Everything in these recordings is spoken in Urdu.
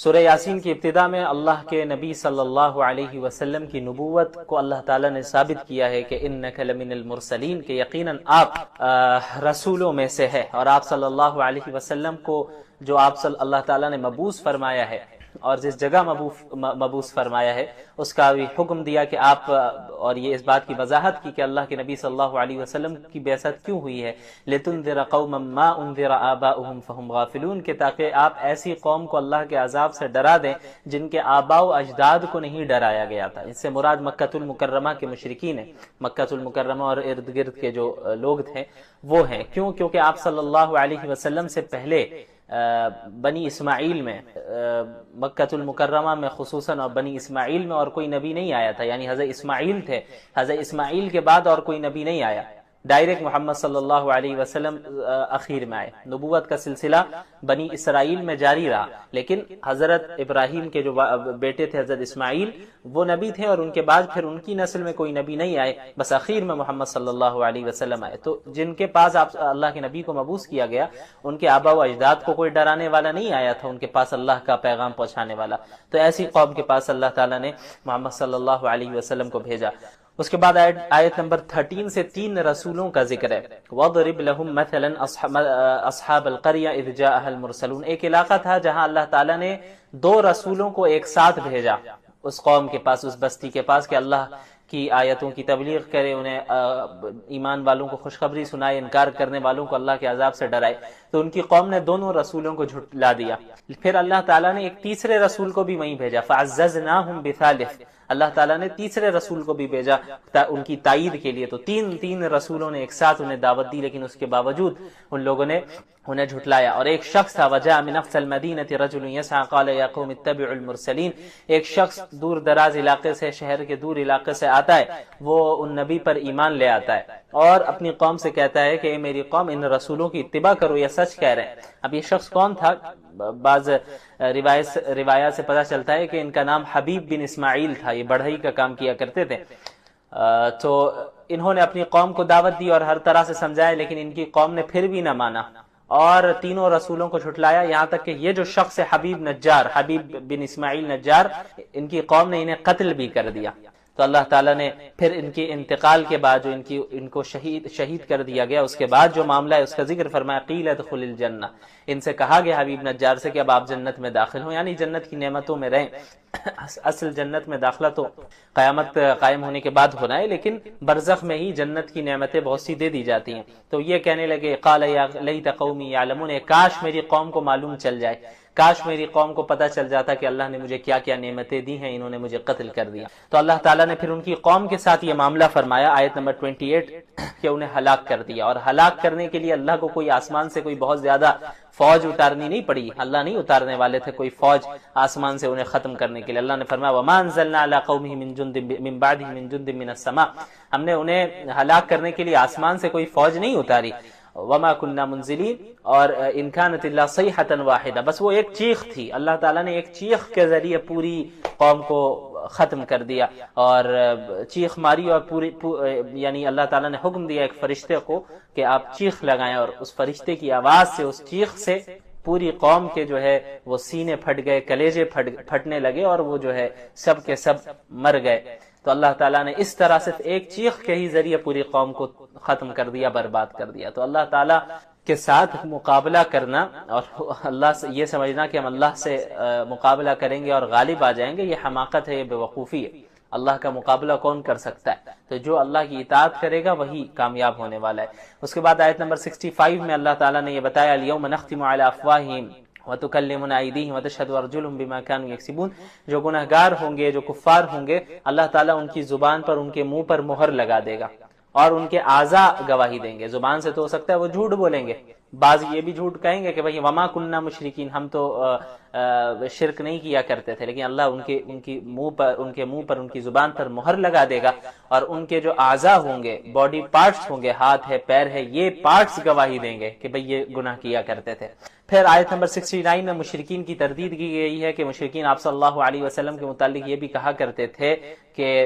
سورہ یاسین کی ابتدا میں اللہ کے نبی صلی اللہ علیہ وسلم کی نبوت کو اللہ تعالیٰ نے ثابت کیا ہے کہ انک لمن المرسلین، کہ یقیناً آپ رسولوں میں سے ہے، اور آپ صلی اللہ علیہ وسلم کو جو آپ اللہ تعالیٰ نے مبعوث فرمایا ہے اور جس جگہ مبعوث فرمایا ہے اس کا بھی حکم دیا کہ آپ، اور یہ اس بات کی وضاحت کی کہ اللہ کے نبی صلی اللہ علیہ وسلم کی بعثت کیوں ہوئی ہے، لتنذر قوما ما انذر آباؤہم فہم غافلون، کہ تاکہ آپ ایسی قوم کو اللہ کے عذاب سے ڈرا دیں جن کے آباء و اجداد کو نہیں ڈرایا گیا تھا۔ اس سے مراد مکہ المکرمہ کے مشرکین ہیں، مکہ المکرمہ اور ارد گرد کے جو لوگ تھے وہ ہیں۔ کیوں؟ کیونکہ آپ صلی اللہ علیہ وسلم سے پہلے بنی اسماعیل میں، مکہ المکرمہ میں خصوصاً اور بنی اسماعیل میں اور کوئی نبی نہیں آیا تھا، یعنی حضرت اسماعیل تھے، حضرت اسماعیل کے بعد اور کوئی نبی نہیں آیا، ڈائریکٹ محمد صلی اللہ علیہ وسلم اخیر میں آئے۔ نبوت کا سلسلہ بنی اسرائیل میں جاری رہا، لیکن حضرت ابراہیم کے جو بیٹے تھے حضرت اسماعیل وہ نبی تھے، اور ان کے بعد پھر ان کی نسل میں کوئی نبی نہیں آئے، بس اخیر میں محمد صلی اللہ علیہ وسلم آئے۔ تو جن کے پاس آپ اللہ کے نبی کو مبعوث کیا گیا ان کے آباء و اجداد کو کوئی ڈرانے والا نہیں آیا تھا ان کے پاس اللہ کا پیغام پہنچانے والا، تو ایسی قوم کے پاس اللہ تعالیٰ نے محمد صلی اللہ علیہ وسلم کو بھیجا۔ اس کے بعد آیت نمبر 13 سے 3 رسولوں کا ذکر ہے۔ وَضْرِبْ لَهُمْ مَثَلًا أَصْحَابَ الْقَرْيَةِ إِذْ جَاءَهَا الْمُرْسَلُونَ، ایک علاقہ تھا جہاں اللہ تعالیٰ نے 2 رسولوں کو ایک ساتھ بھیجا اس قوم کے پاس، اس بستی کے پاس، کہ اللہ کی آیتوں کی تبلیغ کرے، انہیں ایمان والوں کو خوشخبری سنائے، انکار کرنے والوں کو اللہ کے عذاب سے ڈرائے۔ تو ان کی قوم نے دونوں رسولوں کو جھٹلا دیا۔ پھر اللہ تعالیٰ نے ایک تیسرے رسول کو بھی وہیں بھیجا، فَعَزَّزْنَاهُمْ بِثَالِثٍ، اللہ تعالیٰ نے تیسرے رسول کو بھی بھیجا ان کی تائید کے لیے۔ تو تین رسولوں نے ایک ساتھ انہیں دعوت دی، لیکن اس کے باوجود ان لوگوں نے انہیں جھٹلایا۔ اور ایک شخص تھا، وجاء من اقصى المدينة رجل يسعى قال يا قوم اتبعوا المرسلين، ایک شخص دور دراز علاقے سے، شہر کے دور علاقے سے آتا ہے، وہ ان نبی پر ایمان لے آتا ہے اور اپنی قوم سے کہتا ہے کہ اے میری قوم ان رسولوں کی اتباع کرو، یہ سچ کہہ رہے ہیں۔ اب یہ شخص کون تھا؟ بعض روایات سے پتہ چلتا ہے کہ ان کا نام حبیب بن اسماعیل تھا، یہ بڑھئی کا کام کیا کرتے تھے۔ تو انہوں نے اپنی قوم کو دعوت دی اور ہر طرح سے سمجھایا، لیکن ان کی قوم نے پھر بھی نہ مانا اور تینوں رسولوں کو جھٹلایا، یہاں تک کہ یہ جو شخص ہے حبیب بن اسماعیل نجار، ان کی قوم نے انہیں قتل بھی کر دیا۔ تو اللہ تعالیٰ نے پھر ان کے انتقال کے بعد جو ان کو شہید کر دیا گیا، اس کے بعد جو معاملہ ہے اس کا ذکر فرمایا، قیل ادخل الجنہ، ان سے کہا گیا حبیب نجار سے کہ اب آپ جنت میں داخل ہوں، یعنی جنت کی نعمتوں میں رہیں۔ اصل جنت میں داخلہ تو قیامت قائم ہونے کے بعد ہونا ہے، لیکن برزخ میں ہی جنت کی نعمتیں بہت سی دے دی جاتی ہیں۔ تو یہ کہنے لگے، قال یا لیت قومی یعلمون، کاش میری قوم کو معلوم چل جائے، کاش میری قوم کو پتہ چل جاتا کہ اللہ نے مجھے کیا کیا نعمتیں دی ہیں، انہوں نے مجھے قتل کر دیا۔ تو اللہ تعالیٰ نے پھر ان کی قوم کے ساتھ یہ معاملہ فرمایا، آیت نمبر 28، کہ انہیں ہلاک کر دیا۔ اور ہلاک کرنے کے لیے اللہ کو کوئی آسمان سے کوئی بہت زیادہ فوج اتارنی نہیں پڑی، اللہ نہیں اتارنے والے تھے کوئی فوج آسمان سے انہیں ختم کرنے کے لیے۔ اللہ نے فرمایا وَمَا أَنزَلْنَا عَلَىٰ قَوْمِهِ مِن بَعْدِهِ مِن جُندٍ مِّنَ السَّمَاءِ، ہم نے انہیں ہلاک کرنے کے لیے آسمان سے کوئی فوج نہیں اتاری۔ وما كنا منزلين، اور ان كانت الا صيحة واحدة، بس وہ ایک چیخ تھی، اللہ تعالیٰ نے ایک چیخ کے ذریعے پوری قوم کو ختم کر دیا، اور چیخ ماری، اور یعنی اللہ تعالیٰ نے حکم دیا ایک فرشتے کو کہ آپ چیخ لگائیں، اور اس فرشتے کی آواز سے، اس چیخ سے پوری قوم کے جو ہے وہ سینے پھٹ گئے، کلیجے پھٹنے لگے، اور وہ جو ہے سب کے سب مر گئے۔ تو اللہ تعالیٰ نے اس طرح صرف ایک چیخ کے ہی ذریعے پوری قوم کو ختم کر دیا، برباد کر دیا۔ تو اللہ تعالیٰ کے ساتھ مقابلہ کرنا اور اللہ سے یہ سمجھنا کہ ہم اللہ سے مقابلہ کریں گے اور غالب آ جائیں گے، یہ حماقت ہے، یہ بے وقوفی ہے۔ اللہ کا مقابلہ کون کر سکتا ہے؟ تو جو اللہ کی اطاعت کرے گا وہی کامیاب ہونے والا ہے۔ اس کے بعد آیت نمبر 65 میں اللہ تعالیٰ نے یہ بتایا، الیوم نختم علی افواہہم وَتُكَلِّمُنَا أَيْدِيهِمْ وَتَشْهَدُ أَرْجُلُهُم بِمَا كَانُوا يَكْسِبُونَ، جو گناہ گار ہوں گے، جو کفار ہوں گے، اللہ تعالیٰ ان کی زبان پر، ان کے منہ پر مہر لگا دے گا، اور ان کے اعضاء گواہی دیں گے۔ زبان سے تو ہو سکتا ہے وہ جھوٹ بولیں گے، بعض یہ بھی جھوٹ کہیں گے کہ بھئی وما کننا مشرکین، ہم تو شرک نہیں کیا کرتے تھے، لیکن اللہ ان کے منہ پر ان کی زبان پر مہر لگا دے گا، اور ان کے جو اعضاء ہوں گے، باڈی پارٹس ہوں گے، ہاتھ ہے، پیر ہے، یہ پارٹس گواہی دیں گے کہ بھئی یہ گناہ کیا کرتے تھے۔ پھر آیت نمبر 69 میں مشرکین کی تردید کی گئی ہے کہ مشرکین آپ صلی اللہ علیہ وسلم کے متعلق یہ بھی کہا کرتے تھے کہ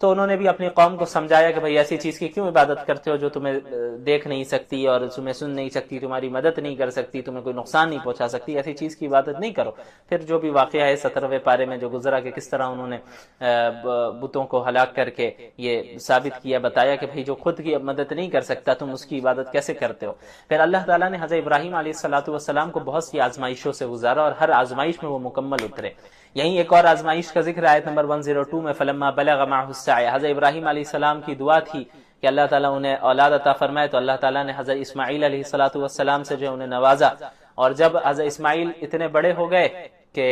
تو انہوں نے بھی اپنی قوم کو سمجھایا کہ بھئی ایسی چیز کی کیوں عبادت کرتے ہو جو تمہیں دیکھ نہیں سکتی اور تمہیں سن نہیں سکتی، تمہاری مدد نہیں کر سکتی، تمہیں کوئی نقصان نہیں پہنچا سکتی، ایسی چیز کی عبادت نہیں کرو۔ پھر جو بھی واقعہ ہے 17ویں پارے میں جو گزرا کہ کس طرح انہوں نے بتوں کو ہلاک کر کے یہ ثابت کیا، بتایا کہ بھئی جو خود کی مدد نہیں کر سکتا تم اس کی عبادت کیسے کرتے ہو۔ پھر اللہ تعالیٰ نے حضرت ابراہیم علیہ السلام کو بہت سی آزمائشوں سے گزارا اور ہر آزمائش میں وہ مکمل اترے۔ یہیں ایک اور آزمائش کا ذکر آیت نمبر 102 میں فلما بلغ معه السعی، حضرت ابراہیم علیہ السلام کی دعا تھی کہ اللہ تعالیٰ انہیں اولاد عطا فرمائے، تو اللہ تعالیٰ نے حضرت اسماعیل علیہ السلام سے جو انہیں نوازا، اور جب حضرت اسماعیل اتنے بڑے ہو گئے کہ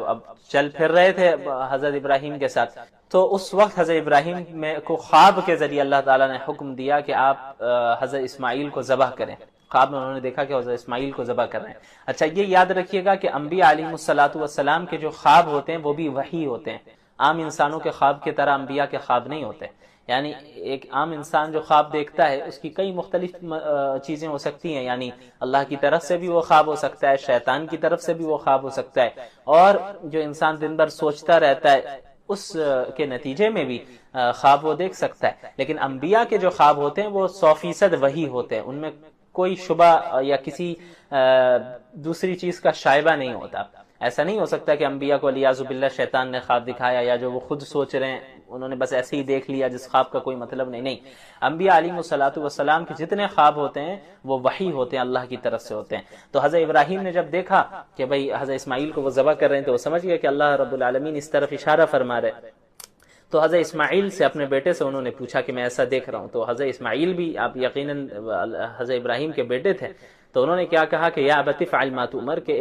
اب چل پھر رہے تھے حضرت ابراہیم کے ساتھ، تو اس وقت حضرت ابراہیم کو خواب کے ذریعے اللہ تعالیٰ نے حکم دیا کہ آپ حضرت اسماعیل کو ذبح کریں۔ خواب میں انہوں نے دیکھا کہ حضرت اسماعیل کو ذبح کر رہے ہیں۔ اچھا یہ یاد رکھیے گا کہ انبیاء علیہ السلام کے جو خواب ہوتے ہیں وہ بھی وحی ہوتے ہیں، عام انسانوں کے خواب کی طرح انبیاء کے خواب نہیں ہوتے۔ یعنی ایک عام انسان جو خواب دیکھتا ہے اس کی کئی مختلف چیزیں ہو سکتی ہیں، یعنی اللہ کی طرف سے بھی وہ خواب ہو سکتا ہے، شیطان کی طرف سے بھی وہ خواب ہو سکتا ہے، اور جو انسان دن بھر سوچتا رہتا ہے اس کے نتیجے میں بھی خواب وہ دیکھ سکتا ہے۔ لیکن انبیاء کے جو خواب ہوتے ہیں وہ 100% وحی ہوتے ہیں، ان میں کوئی شبہ یا کسی دوسری چیز کا شائبہ نہیں ہوتا۔ ایسا نہیں ہو سکتا کہ انبیاء کو علیاذ باللہ شیطان نے خواب دکھایا یا جو وہ خود سوچ رہے ہیں انہوں نے بس ایسے ہی دیکھ لیا جس خواب کا کوئی مطلب نہیں۔ انبیاء علیہ السلام کے جتنے خواب ہوتے ہیں وہ وحی ہوتے ہیں، اللہ کی طرف سے ہوتے ہیں۔ تو حضرت ابراہیم نے جب دیکھا کہ بھئی حضرت اسماعیل کو وہ ذبح کر رہے ہیں تو وہ سمجھ گئے کہ اللہ رب العالمین اس طرف اشارہ فرما رہے، تو حضرت اسماعیل سے اپنے بیٹے سے انہوں نے پوچھا کہ میں ایسا دیکھ رہا ہوں۔ تو حضرت اسماعیل بھی آپ یقیناً حضرت ابراہیم کے بیٹے تھے، تو انہوں نے کیا کہا کہ یا ابت افعل ما تؤمر، کہ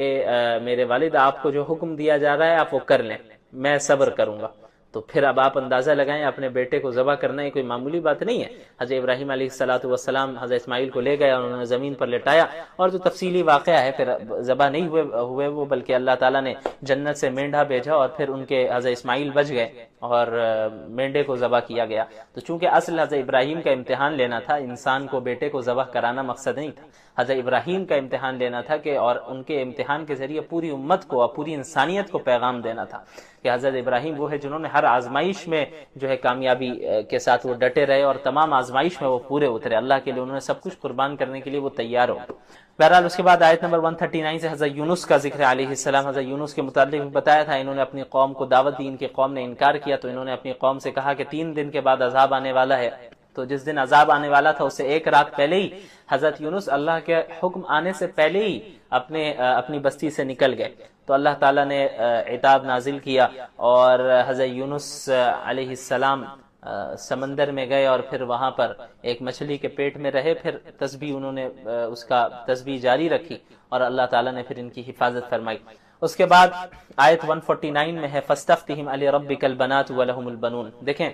میرے والد آپ کو جو حکم دیا جا رہا ہے آپ وہ کر لیں، میں صبر کروں گا۔ تو پھر اب آپ اندازہ لگائیں اپنے بیٹے کو ذبح کرنا یہ کوئی معمولی بات نہیں ہے۔ حضرت ابراہیم علیہ السلام حضرت اسماعیل کو لے گئے اور انہوں نے زمین پر لٹایا، اور جو تفصیلی واقعہ ہے پھر ذبح نہیں ہوئے وہ، بلکہ اللہ تعالیٰ نے جنت سے مینڈھا بھیجا اور پھر ان کے حضرت اسماعیل بچ گئے اور مینڈے کو ذبح کیا گیا۔ تو چونکہ اصل حضرت ابراہیم کا امتحان لینا تھا، انسان کو بیٹے کو ذبح کرانا مقصد نہیں تھا، حضرت ابراہیم کا امتحان لینا تھا کہ اور ان کے امتحان کے ذریعے پوری امت کو اور پوری انسانیت کو پیغام دینا تھا کہ حضرت ابراہیم وہ ہے جنہوں نے ہر آزمائش میں جو ہے کامیابی کے ساتھ وہ ڈٹے رہے اور تمام آزمائش میں وہ پورے اترے، اللہ کے لیے انہوں نے سب کچھ قربان کرنے کے لیے وہ تیار ہو۔ بہرحال اس کے بعد آیت نمبر 139 سے حضرت یونس کا ذکر علیہ السلام۔ حضرت یونس کے متعلق بتایا تھا انہوں نے اپنی قوم کو دعوت دی، ان کی قوم نے انکار کیا، تو انہوں نے اپنی قوم سے کہا کہ 3 دن کے بعد عذاب آنے والا ہے۔ تو جس دن عذاب آنے والا تھا اس سے 1 رات پہلے ہی حضرت یونس اللہ کے حکم آنے سے پہلے ہی اپنی بستی سے نکل گئے، تو اللہ تعالیٰ نے عتاب نازل کیا اور حضرت یونس علیہ السلام سمندر میں گئے اور پھر وہاں پر ایک مچھلی کے پیٹ میں رہے، پھر تسبیح انہوں نے اس کا تسبیح جاری رکھی اور اللہ تعالیٰ نے پھر ان کی حفاظت فرمائی۔ اس کے بعد آیت 149 میں ہے فَاسْتَفْتِهِمْ عَلِرَبِّكَ الْبَنَاتُ وَلَهُمُ الْبَنُونَ۔ دیکھیں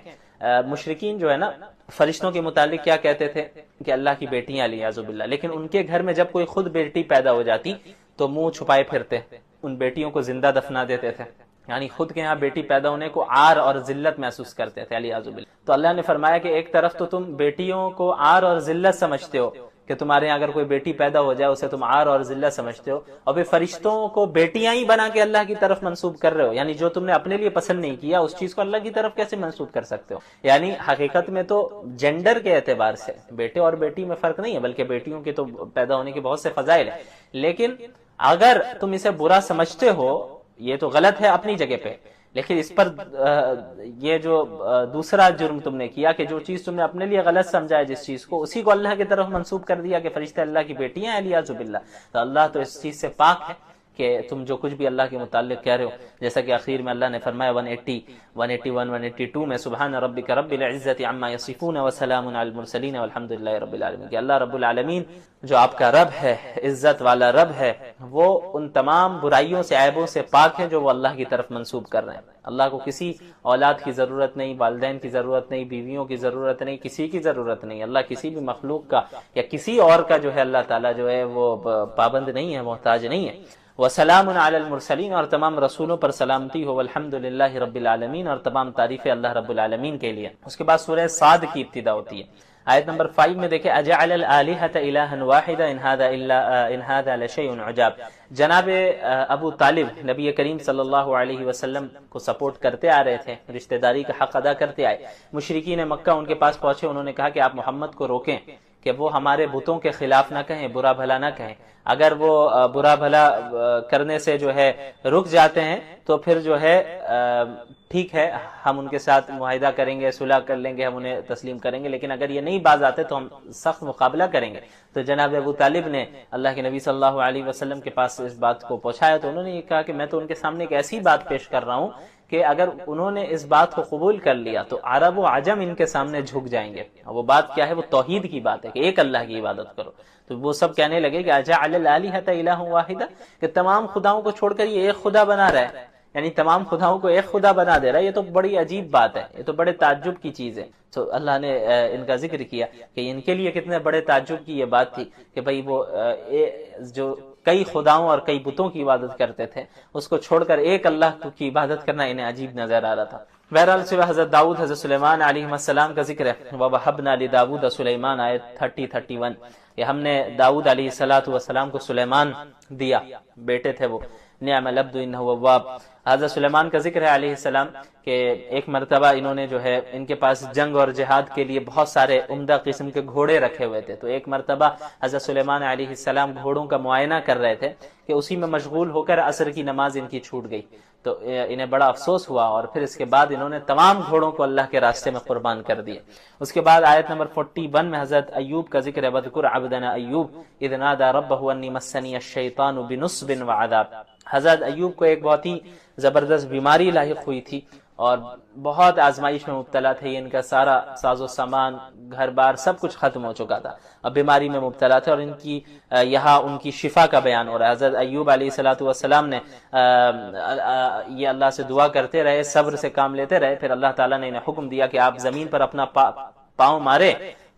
مشرکین جو ہے نا فرشتوں کے متعلق کیا کہتے تھے کہ اللہ کی بیٹیاں علیاذ باللہ، لیکن ان کے گھر میں جب کوئی خود بیٹی پیدا ہو جاتی تو منہ چھپائے پھرتے، ان بیٹیوں کو زندہ دفنا دیتے تھے، یعنی خود کے ہاں بیٹی پیدا ہونے کو عار اور ذلت محسوس کرتے تھے علیاذ باللہ۔ تو اللہ نے فرمایا کہ ایک طرف تو تم بیٹیوں کو عار اور ذلت سمجھتے ہو کہ تمہارے یہاں اگر کوئی بیٹی پیدا ہو جائے اسے تم عار اور ذلت سمجھتے ہو، اور پھر فرشتوں کو بیٹیاں ہی بنا کے اللہ کی طرف منسوب کر رہے ہو، یعنی جو تم نے اپنے لیے پسند نہیں کیا اس چیز کو اللہ کی طرف کیسے منسوب کر سکتے ہو؟ یعنی حقیقت میں تو جینڈر کے اعتبار سے بیٹے اور بیٹی میں فرق نہیں ہے، بلکہ بیٹیوں کے تو پیدا ہونے کے بہت سے فضائل ہیں، لیکن اگر تم اسے برا سمجھتے ہو یہ تو غلط ہے اپنی جگہ پہ، لیکن اس پر یہ جو دوسرا جرم تم نے کیا کہ جو چیز تم نے اپنے لیے غلط سمجھا ہے جس چیز کو اسی کو اللہ کی طرف منسوب کر دیا کہ فرشتے اللہ کی بیٹیاں ہیں علیاذ باللہ، تو اللہ تو اس چیز سے پاک ہے کہ تم جو کچھ بھی اللہ کے متعلق کہہ رہے ہو، جیسا کہ آخر میں اللہ نے فرمایا 180 181 182 میں سبحان ربک رب العزت عما یصفون وسلام علی المرسلین والحمد للہ رب العالمین، کہ اللہ رب العالمین جو آپ کا رب ہے، عزت والا رب ہے، وہ ان تمام برائیوں سے عیبوں سے پاک ہے جو وہ اللہ کی طرف منسوب کر رہے ہیں۔ اللہ کو کسی اولاد کی ضرورت نہیں، والدین کی ضرورت نہیں، بیویوں کی ضرورت نہیں، کسی کی ضرورت نہیں، اللہ کسی بھی مخلوق کا یا کسی اور کا جو ہے اللہ تعالیٰ جو ہے وہ پابند نہیں ہے، محتاج نہیں ہے۔ وسلام علی المرسلین، اور تمام رسولوں پر سلامتی ہو، والحمد للہ رب العالمین، اور تمام تعریفیں اللہ رب العالمین کے لیے۔ اس کے بعد سورہ صاد کی ابتدا ہوتی ہے۔ آیت نمبر 5 میں دیکھیں اجعل الالہۃ الہا واحدا ان ھذا لشیء عجاب. جناب ابو طالب نبی کریم صلی اللہ علیہ وسلم کو سپورٹ کرتے آ رہے تھے، رشتہ داری کا حق ادا کرتے آئے. مشرکین مکہ ان کے پاس پہنچے، انہوں نے کہا کہ آپ محمد کو روکیں کہ وہ ہمارے بتوں کے خلاف نہ کہیں، برا بھلا نہ کہیں. اگر وہ برا بھلا کرنے سے جو ہے رک جاتے ہیں تو پھر جو ہے ٹھیک ہے، ہم ان کے ساتھ معاہدہ کریں گے، صلح کر لیں گے، ہم انہیں تسلیم کریں گے، لیکن اگر یہ نہیں باز آتے تو ہم سخت مقابلہ کریں گے. تو جناب ابو طالب نے اللہ کے نبی صلی اللہ علیہ وسلم کے پاس اس بات کو پہنچایا، تو انہوں نے یہ کہا کہ میں تو ان کے سامنے ایک ایسی بات پیش کر رہا ہوں کہ اگر انہوں نے اس بات کو قبول کر لیا تو عرب و عجم ان کے سامنے جھک جائیں گے. وہ بات کیا ہے؟ وہ توحید کی بات ہے کہ ایک اللہ کی عبادت کرو. تو وہ سب کہنے لگے کہ اجعل الالہۃ الہا واحدا، کہ تمام خداؤں کو چھوڑ کر یہ ایک خدا بنا رہا ہے، یعنی تمام خداؤں کو ایک خدا بنا دے رہا ہے. یہ تو بڑی عجیب بات ہے، یہ تو بڑے تعجب کی چیز ہے. تو اللہ نے ان کا ذکر کیا کہ ان کے لیے کتنے بڑے تعجب کی یہ بات تھی کہ بھئی وہ جو کئی خداؤں اور کئی بتوں کی عبادت کرتے تھے اس کو چھوڑ کر ایک اللہ کی عبادت کرنا انہیں عجیب نظر آ رہا تھا. بہرحال سوى حضرت داؤد حضرت سلیمان علیہ السلام کا ذکر ہے. وَوَهَبْنَا لِدَاوُودَ سُلَيْمَانَ آیت 30-31. یہ ہم نے داؤد علیہ السلام کو سلیمان دیا، بیٹے تھے وہ. نعم العبد انہ اواب. حضرت سلیمان کا ذکر ہے علیہ السلام کہ ایک مرتبہ انہوں نے جو ہے ان کے پاس جنگ اور جہاد کے لیے بہت سارے عمدہ قسم کے گھوڑے رکھے ہوئے تھے. تو ایک مرتبہ حضرت سلیمان علیہ السلام گھوڑوں کا معائنہ کر رہے تھے کہ اسی میں مشغول ہو کر عصر کی نماز ان کی چھوٹ گئی. تو انہیں بڑا افسوس ہوا اور پھر اس کے بعد انہوں نے تمام گھوڑوں کو اللہ کے راستے میں قربان کر دیے. اس کے بعد آیت نمبر 41 میں حضرت ایوب کا ذکر ہے. وَذْكُرْ عَبْدَنَا أَيُّوبَ إِذْ نَادَى رَبَّهُ أَنِّي مَسَّنِيَ الشَّيْطَانُ بِنُصْبٍ وَعَذَابٍ. حضرت ایوب کو ایک بہت ہی زبردست بیماری لاحق ہوئی تھی اور بہت آزمائش میں مبتلا تھے. ان کا سارا ساز و سامان، گھر بار سب کچھ ختم ہو چکا تھا، اب بیماری میں مبتلا تھے اور ان کی یہاں ان کی شفا کا بیان ہو رہا ہے. حضرت ایوب علیہ السلام نے یہ اللہ سے دعا کرتے رہے، صبر سے کام لیتے رہے. پھر اللہ تعالیٰ نے انہیں حکم دیا کہ آپ زمین پر اپنا پاؤں مارے،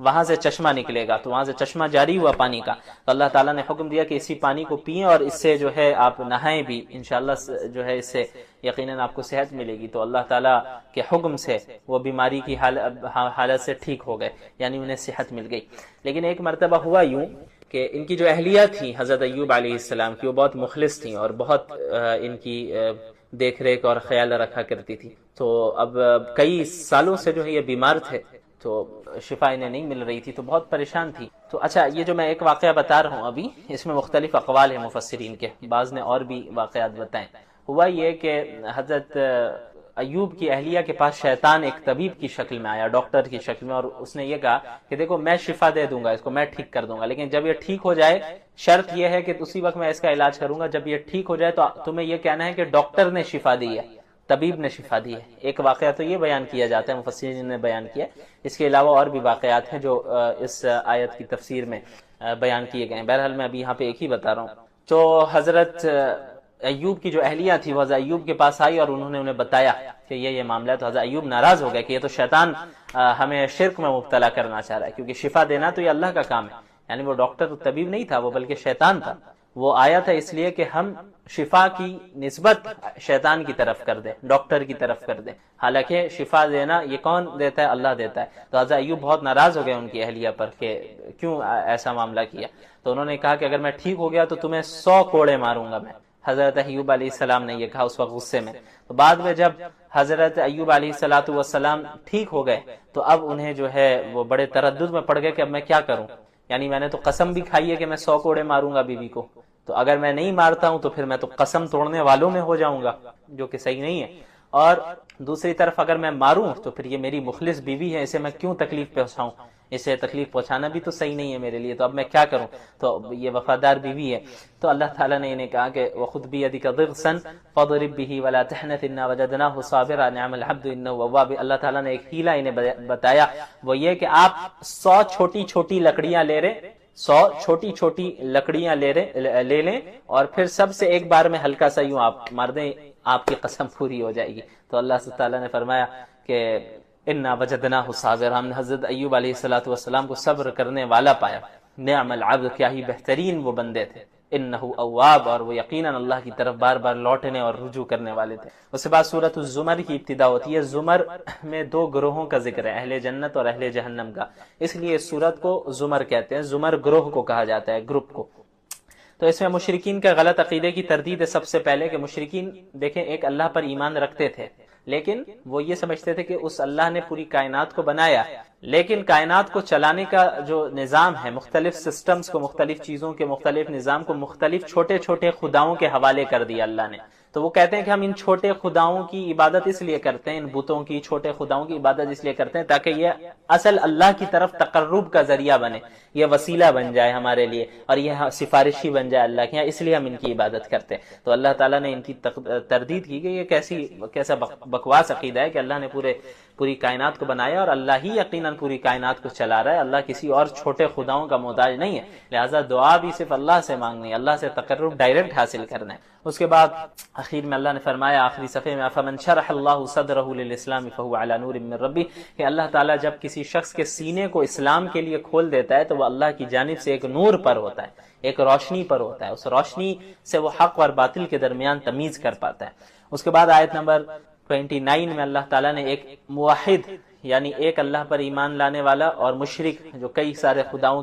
وہاں سے چشمہ نکلے گا. تو وہاں سے چشمہ جاری ہوا پانی کا. تو اللہ تعالیٰ نے حکم دیا کہ اسی پانی کو پئیں اور اس سے جو ہے آپ نہائیں بھی، انشاءاللہ جو ہے اس سے یقیناً آپ کو صحت ملے گی. تو اللہ تعالیٰ کے حکم سے وہ بیماری کی حالت سے ٹھیک ہو گئے، یعنی انہیں صحت مل گئی. لیکن ایک مرتبہ ہوا یوں کہ ان کی جو اہلیہ تھی حضرت ایوب علیہ السلام کی، وہ بہت مخلص تھیں اور بہت ان کی دیکھ ریکھ اور خیال رکھا کرتی تھی. تو اب کئی سالوں سے جو ہے یہ بیمار تھے، تو شفا انہیں نہیں مل رہی تھی، تو بہت پریشان تھی. تو اچھا، یہ جو میں ایک واقعہ بتا رہا ہوں ابھی، اس میں مختلف اقوال ہیں مفسرین کے، بعض نے اور بھی واقعات بتائیں. ہوا یہ کہ حضرت ایوب کی اہلیہ کے پاس شیطان ایک طبیب کی شکل میں آیا، ڈاکٹر کی شکل میں، اور اس نے یہ کہا کہ دیکھو میں شفا دے دوں گا، اس کو میں ٹھیک کر دوں گا، لیکن جب یہ ٹھیک ہو جائے شرط یہ ہے کہ اسی وقت میں اس کا علاج کروں گا. جب یہ ٹھیک ہو جائے تو تمہیں یہ کہنا ہے کہ ڈاکٹر نے شفا دی ہے، طبیب نے شفا دی ہے. ایک واقعہ تو یہ بیان کیا جاتا ہے، مفسرین نے بیان کیا. اس کے علاوہ اور بھی واقعات ہیں جو اس آیت کی تفسیر میں بیان کیے گئے ہیں. بہرحال میں ابھی یہاں پہ ایک ہی بتا رہا ہوں. تو حضرت ایوب کی جو اہلیہ تھی وہ حضرت ایوب کے پاس آئی اور انہوں نے انہیں بتایا کہ یہ معاملہ ہے. تو حضرت ایوب ناراض ہو گئے کہ یہ تو شیطان ہمیں شرک میں مبتلا کرنا چاہ رہا ہے، کیونکہ شفا دینا تو یہ اللہ کا کام ہے. یعنی وہ ڈاکٹر تو طبیب نہیں تھا، وہ بلکہ شیطان تھا. وہ آیا تھا اس لیے کہ ہم شفا کی نسبت شیطان کی طرف کر دیں، ڈاکٹر کی طرف کر دیں، حالانکہ شفا دینا یہ کون دیتا ہے؟ اللہ دیتا ہے. تو حضرت ایوب بہت ناراض ہو گئے ان کی اہلیہ پر کہ کیوں ایسا معاملہ کیا. تو انہوں نے کہا کہ اگر میں ٹھیک ہو گیا تو تمہیں 100 کوڑے ماروں گا میں. حضرت ایوب علیہ السلام نے یہ کہا اس وقت غصے میں. تو بعد میں جب حضرت ایوب علیہ السلام ٹھیک ہو گئے تو اب انہیں جو ہے وہ بڑے تردد میں پڑ گئے کہ اب میں کیا کروں. یعنی میں نے تو قسم بھی کھائی ہے کہ میں 100 کوڑے ماروں گا بیوی کو، تو اگر میں نہیں مارتا ہوں تو پھر میں تو قسم توڑنے والوں میں ہو جاؤں گا، جو کہ صحیح نہیں ہے. اور دوسری طرف اگر میں ماروں تو پھر یہ میری مخلص بیوی ہے، اسے میں کیوں تکلیف پہنچاؤں، اسے تکلیف پہنچانا بھی تو صحیح نہیں ہے میرے لیے. تو اب میں کیا کروں؟ تو یہ وفادار بیوی ہے. تو اللہ تعالیٰ نے انہیں کہا کہ وَخُذْ بِيَدِكَ ضِغْثًا فَاضْرِب بِهِ وَلَا تَحْنَثْ إِنَّا وَجَدْنَاهُ صَابِرًا نِعْمَ الْعَبْدُ إِنَّهُ أَوَّابٌ. اللہ تعالیٰ نے ایک حیلہ انہیں بتایا، وہ یہ کہ آپ 100 چھوٹی چھوٹی لکڑیاں لے رہے، 100 چھوٹی چھوٹی لکڑیاں لے لیں اور پھر سب سے ایک بار میں ہلکا سا یوں آپ مار دیں، آپ کی قسم پوری ہو جائے گی. تو اللہ تعالیٰ نے فرمایا کہ انا وجدناہ صابرا، ہم نے حضرت ایوب علیہ السلام کو صبر کرنے والا پایا. نعم العبد، کیا ہی بہترین وہ بندے تھے. انہ اواب، اور وہ یقیناً اللہ کی طرف بار بار لوٹنے اور رجوع کرنے والے تھے۔ اس کے بعد سورۃ الزمر کی ابتدا ہوتی ہے۔ زمر میں دو گروہوں کا ذکر ہے، اہل جنت اور اہل جہنم کا، اس لیے اس سورت کو زمر کہتے ہیں۔ زمر گروہ کو کہا جاتا ہے، گروپ کو۔ تو اس میں مشرکین کا غلط عقیدے کی تردید ہے سب سے پہلے، کہ مشرکین دیکھیں ایک اللہ پر ایمان رکھتے تھے، لیکن وہ یہ سمجھتے تھے کہ اس اللہ نے پوری کائنات کو بنایا، لیکن کائنات کو چلانے کا جو نظام ہے، مختلف سسٹمز کو، مختلف چیزوں کے مختلف نظام کو مختلف چھوٹے چھوٹے خداؤں کے حوالے کر دیا اللہ نے۔ تو وہ کہتے ہیں کہ ہم ان چھوٹے خداؤں کی عبادت اس لیے کرتے ہیں، ان بتوں کی، چھوٹے خداؤں کی عبادت اس لیے کرتے ہیں تاکہ یہ اصل اللہ کی طرف تقرب کا ذریعہ بنے، یہ وسیلہ بن جائے ہمارے لیے، اور یہ سفارشی بن جائے اللہ کے یہاں، اس لیے ہم ان کی عبادت کرتے ہیں۔ تو اللہ تعالیٰ نے ان کی تردید کی کہ یہ کیسا بکواس عقیدہ ہے کہ اللہ نے پوری کائنات کو بنایا اور اللہ ہی یقیناً پوری کائنات کو چلا رہا ہے، اللہ کسی اور چھوٹے خداؤں کا محتاج نہیں ہے، لہٰذا دعا بھی صرف اللہ سے مانگنی ہے، اللہ سے تقرب ڈائریکٹ حاصل کرنا ہے۔ اس کے بعد اخیر میں اللہ نے فرمایا آخری صفحے میں، افمن شرح اللہ صدرہ للاسلام فہو علی نور من ربہ، کہ اللہ تعالیٰ جب کسی شخص کے سینے کو اسلام کے لیے کھول دیتا ہے تو وہ اللہ کی جانب سے ایک نور پر ہوتا ہے، ایک روشنی پر ہوتا ہے، اس روشنی سے وہ حق اور باطل کے درمیان تمیز کر پاتا ہے۔ اس کے بعد آیت نمبر 29 میں اللہ تعالیٰ نے ایک موحد یعنی ایک اللہ پر ایمان لانے والا اور مشرک جو کئی سارے خداؤں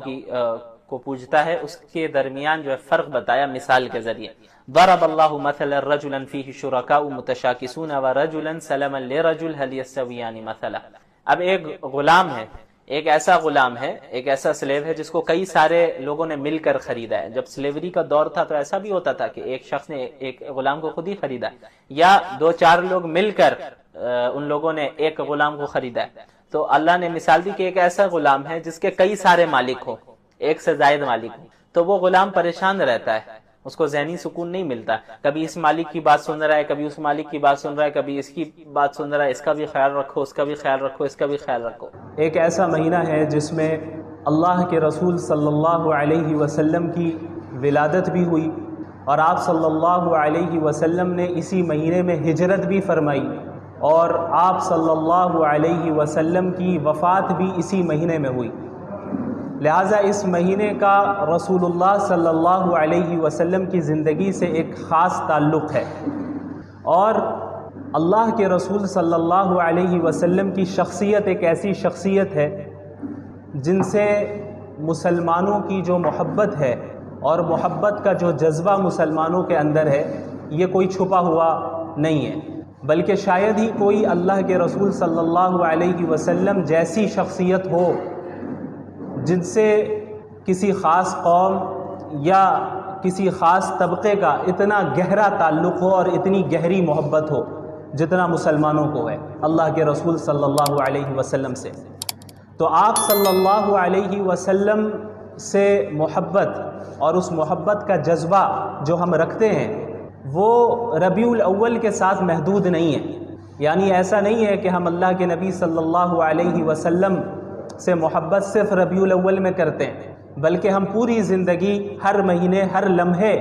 کو پوجتا ہے، اس کے درمیان جو ہے فرق بتایا مثال کے ذریعے۔ ضرب اللہ مثلا رجلا فیہ شرکاء متشاکسون ورجلا سلما لرجل هل یستویان مثلا۔ اب ایک غلام ہے، ایک ایسا غلام ہے، ایک ایسا سلیو ہے جس کو کئی سارے لوگوں نے مل کر خریدا ہے۔ جب سلیوری کا دور تھا تو ایسا بھی ہوتا تھا کہ ایک شخص نے ایک غلام کو خود ہی خریدا، یا دو چار لوگ مل کر ان لوگوں نے ایک غلام کو خریدا ہے۔ تو اللہ نے مثال دی کہ ایک ایسا غلام ہے جس کے کئی سارے مالک ہو، ایک سے زائد مالک ہو، تو وہ غلام پریشان رہتا ہے، اس کو ذہنی سکون نہیں ملتا، کبھی اس مالک کی بات سن رہا ہے، کبھی اس مالک کی بات سن رہا ہے، کبھی اس کی بات سن رہا ہے، اس کا بھی خیال رکھو، اس کا بھی خیال رکھو، اس کا بھی خیال رکھو۔ ایک ایسا مہینہ ہے جس میں اللہ کے رسول صلی اللہ علیہ وسلم کی ولادت بھی ہوئی، اور آپ صلی اللہ علیہ وسلم نے اسی مہینے میں ہجرت بھی فرمائی، اور آپ صلی اللہ علیہ وسلم کی وفات بھی اسی مہینے میں ہوئی۔ لہٰذا اس مہینے کا رسول اللہ صلی اللہ علیہ وسلم کی زندگی سے ایک خاص تعلق ہے، اور اللہ کے رسول صلی اللہ علیہ وسلم کی شخصیت ایک ایسی شخصیت ہے جن سے مسلمانوں کی جو محبت ہے اور محبت کا جو جذبہ مسلمانوں کے اندر ہے، یہ کوئی چھپا ہوا نہیں ہے، بلکہ شاید ہی کوئی اللہ کے رسول صلی اللہ علیہ وسلم جیسی شخصیت ہو جن سے کسی خاص قوم یا کسی خاص طبقے کا اتنا گہرا تعلق ہو اور اتنی گہری محبت ہو جتنا مسلمانوں کو ہے اللہ کے رسول صلی اللہ علیہ وسلم سے۔ تو آپ صلی اللہ علیہ وسلم سے محبت اور اس محبت کا جذبہ جو ہم رکھتے ہیں وہ ربیع الاول کے ساتھ محدود نہیں ہے، یعنی ایسا نہیں ہے کہ ہم اللہ کے نبی صلی اللہ علیہ وسلم سے محبت صرف ربیع الاول میں کرتے ہیں، بلکہ ہم پوری زندگی ہر مہینے ہر لمحے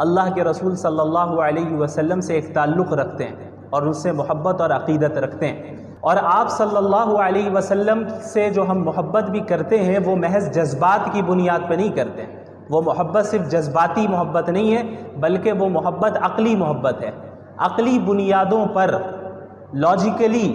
اللہ کے رسول صلی اللہ علیہ وسلم سے ایک تعلق رکھتے ہیں اور ان سے محبت اور عقیدت رکھتے ہیں۔ اور آپ صلی اللہ علیہ وسلم سے جو ہم محبت بھی کرتے ہیں وہ محض جذبات کی بنیاد پہ نہیں کرتے ہیں، وہ محبت صرف جذباتی محبت نہیں ہے بلکہ وہ محبت عقلی محبت ہے، عقلی بنیادوں پر لاجیکلی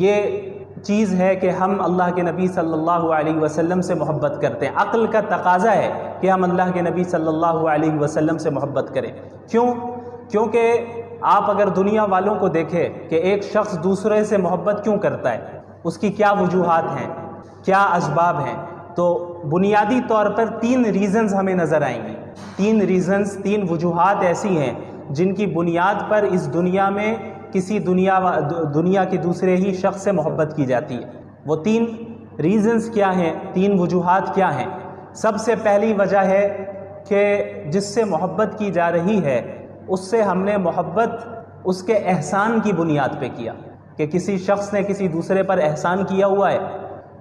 یہ چیز ہے کہ ہم اللہ کے نبی صلی اللہ علیہ وسلم سے محبت کرتے ہیں، عقل کا تقاضا ہے کہ ہم اللہ کے نبی صلی اللہ علیہ وسلم سے محبت کریں۔ کیونکہ آپ اگر دنیا والوں کو دیکھیں کہ ایک شخص دوسرے سے محبت کیوں کرتا ہے، اس کی کیا وجوہات ہیں، کیا اسباب ہیں، تو بنیادی طور پر 3 ریزنز ہمیں نظر آئیں گی، 3 وجوہات ایسی ہیں جن کی بنیاد پر اس دنیا میں کسی دنیا کے دوسرے ہی شخص سے محبت کی جاتی ہے۔ وہ 3 ریزنز کیا ہیں، 3 وجوہات کیا ہیں؟ سب سے پہلی وجہ ہے کہ جس سے محبت کی جا رہی ہے اس سے ہم نے محبت اس کے احسان کی بنیاد پہ کیا، کہ کسی شخص نے کسی دوسرے پر احسان کیا ہوا ہے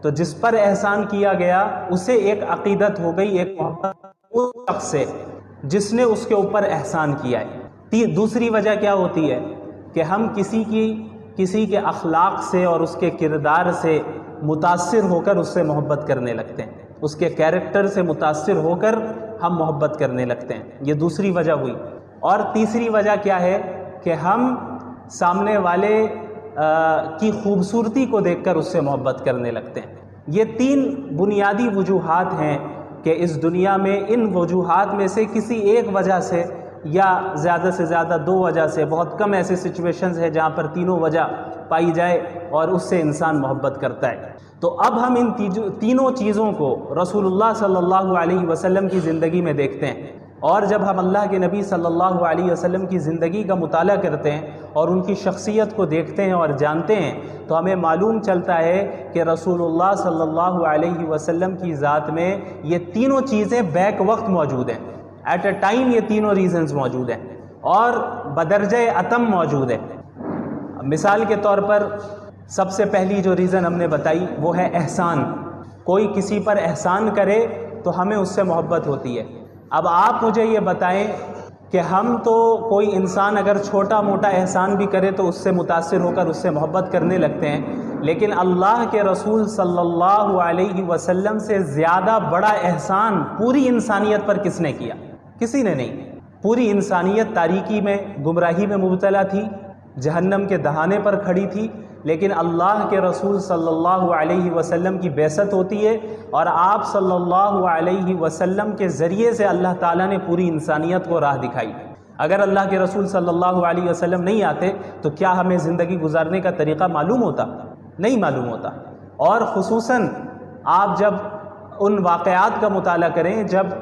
تو جس پر احسان کیا گیا اسے ایک عقیدت ہو گئی، ایک محبت اس شخص سے جس نے اس کے اوپر احسان کیا ہے۔ دوسری وجہ کیا ہوتی ہے کہ ہم کسی کے اخلاق سے اور اس کے کردار سے متاثر ہو کر اس سے محبت کرنے لگتے ہیں، اس کے کیریکٹر سے متاثر ہو کر ہم محبت کرنے لگتے ہیں، یہ دوسری وجہ ہوئی۔ اور تیسری وجہ کیا ہے کہ ہم سامنے والے کی خوبصورتی کو دیکھ کر اس سے محبت کرنے لگتے ہیں۔ یہ تین بنیادی وجوہات ہیں کہ اس دنیا میں ان وجوہات میں سے کسی ایک وجہ سے یا زیادہ سے زیادہ دو وجہ سے، بہت کم ایسے سچویشنز ہیں جہاں پر تینوں وجہ پائی جائے اور اس سے انسان محبت کرتا ہے۔ تو اب ہم ان تینوں چیزوں کو رسول اللہ صلی اللہ علیہ وسلم کی زندگی میں دیکھتے ہیں، اور جب ہم اللہ کے نبی صلی اللہ علیہ وسلم کی زندگی کا مطالعہ کرتے ہیں اور ان کی شخصیت کو دیکھتے ہیں اور جانتے ہیں، تو ہمیں معلوم چلتا ہے کہ رسول اللہ صلی اللہ علیہ وسلم کی ذات میں یہ تینوں چیزیں بیک وقت موجود ہیں، ایٹ اے ٹائم یہ تینوں ریزنز موجود ہیں اور بدرجہ اتم موجود ہیں۔ مثال کے طور پر سب سے پہلی جو ریزن ہم نے بتائی وہ ہے احسان۔ کوئی کسی پر احسان کرے تو ہمیں اس سے محبت ہوتی ہے۔ اب آپ مجھے یہ بتائیں کہ ہم تو کوئی انسان اگر چھوٹا موٹا احسان بھی کرے تو اس سے متاثر ہو کر اس سے محبت کرنے لگتے ہیں، لیکن اللہ کے رسول صلی اللہ علیہ وسلم سے زیادہ بڑا احسان پوری انسانیت پر کس نے کیا؟ کسی نے نہیں۔ پوری انسانیت تاریکی میں، گمراہی میں مبتلا تھی، جہنم کے دہانے پر کھڑی تھی، لیکن اللہ کے رسول صلی اللہ علیہ وسلم کی بعثت ہوتی ہے اور آپ صلی اللہ علیہ وسلم کے ذریعے سے اللہ تعالیٰ نے پوری انسانیت کو راہ دکھائی۔ اگر اللہ کے رسول صلی اللہ علیہ وسلم نہیں آتے تو کیا ہمیں زندگی گزارنے کا طریقہ معلوم ہوتا؟ نہیں معلوم ہوتا۔ اور خصوصاً آپ جب ان واقعات کا مطالعہ کریں جب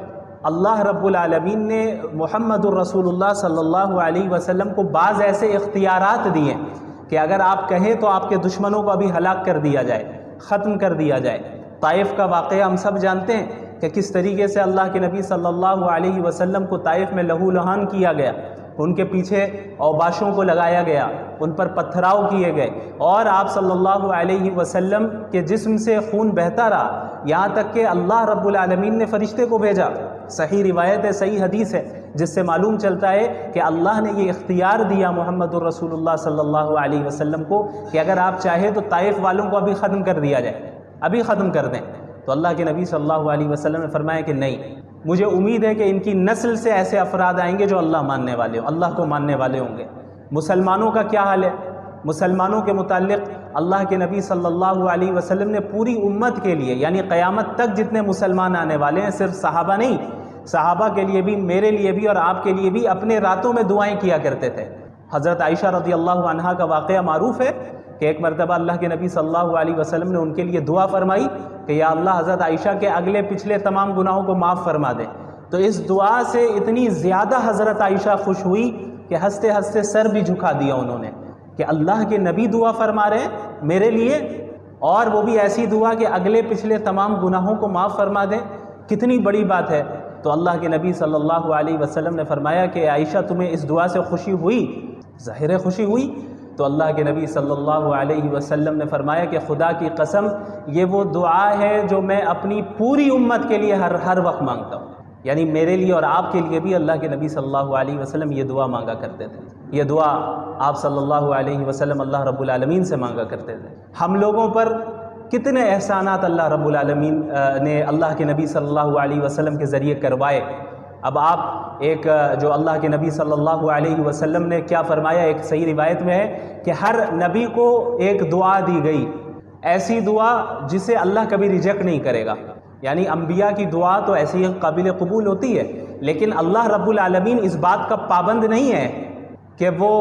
اللہ رب العالمین نے محمد الرسول اللہ صلی اللہ علیہ وسلم کو بعض ایسے اختیارات دیے کہ اگر آپ کہیں تو آپ کے دشمنوں کو ابھی ہلاک کر دیا جائے، ختم کر دیا جائے۔ طائف کا واقعہ ہم سب جانتے ہیں کہ کس طریقے سے اللہ کے نبی صلی اللہ علیہ وسلم کو طائف میں لہو لہان کیا گیا، ان کے پیچھے اوباشوں کو لگایا گیا، ان پر پتھراؤ کیے گئے، اور آپ صلی اللہ علیہ وسلم کے جسم سے خون بہتا رہا، یہاں تک کہ اللہ رب العالمین نے فرشتے کو بھیجا۔ صحیح روایت ہے، صحیح حدیث ہے، جس سے معلوم چلتا ہے کہ اللہ نے یہ اختیار دیا محمد الرسول اللہ صلی اللہ علیہ وسلم کو کہ اگر آپ چاہیں تو طائف والوں کو ابھی ختم کر دیا جائے، ابھی ختم کر دیں۔ تو اللہ کے نبی صلی اللہ علیہ وسلم نے فرمایا کہ نہیں، مجھے امید ہے کہ ان کی نسل سے ایسے افراد آئیں گے جو اللہ ماننے والے ہوں، اللہ کو ماننے والے ہوں گے۔ مسلمانوں کا کیا حال ہے؟ مسلمانوں کے متعلق اللہ کے نبی صلی اللہ علیہ وسلم نے پوری امت کے لیے، یعنی قیامت تک جتنے مسلمان آنے والے ہیں، صرف صحابہ نہیں، صحابہ کے لیے بھی، میرے لیے بھی اور آپ کے لیے بھی اپنے راتوں میں دعائیں کیا کرتے تھے۔ حضرت عائشہ رضی اللہ عنہا کا واقعہ معروف ہے کہ ایک مرتبہ اللہ کے نبی صلی اللہ علیہ وسلم نے ان کے لیے دعا فرمائی کہ یا اللہ حضرت عائشہ کے اگلے پچھلے تمام گناہوں کو معاف فرما دے۔ تو اس دعا سے اتنی زیادہ حضرت عائشہ خوش ہوئی کہ ہنستے ہنستے سر بھی جھکا دیا انہوں نے کہ اللہ کے نبی دعا فرما رہے ہیں میرے لیے، اور وہ بھی ایسی دعا کہ اگلے پچھلے تمام گناہوں کو معاف فرما دیں، کتنی بڑی بات ہے۔ تو اللہ کے نبی صلی اللہ علیہ وسلم نے فرمایا کہ عائشہ تمہیں اس دعا سے خوشی ہوئی؟ ظاہر ہے خوشی ہوئی۔ تو اللہ کے نبی صلی اللہ علیہ وسلم نے فرمایا کہ خدا کی قسم یہ وہ دعا ہے جو میں اپنی پوری امت کے لیے ہر وقت مانگتا ہوں، یعنی میرے لیے اور آپ کے لیے بھی اللہ کے نبی صلی اللہ علیہ وسلم یہ دعا مانگا کرتے تھے۔ یہ دعا آپ صلی اللہ علیہ وسلم اللہ رب العالمین سے مانگا کرتے تھے۔ ہم لوگوں پر کتنے احسانات اللہ رب العالمین نے اللہ کے نبی صلی اللہ علیہ وسلم کے ذریعے کروائے۔ اب آپ ایک جو اللہ کے نبی صلی اللہ علیہ وسلم نے کیا فرمایا، ایک صحیح روایت میں ہے کہ ہر نبی کو ایک دعا دی گئی، ایسی دعا جسے اللہ کبھی ریجیکٹ نہیں کرے گا۔ یعنی انبیاء کی دعا تو ایسی قابل قبول ہوتی ہے، لیکن اللہ رب العالمین اس بات کا پابند نہیں ہے کہ وہ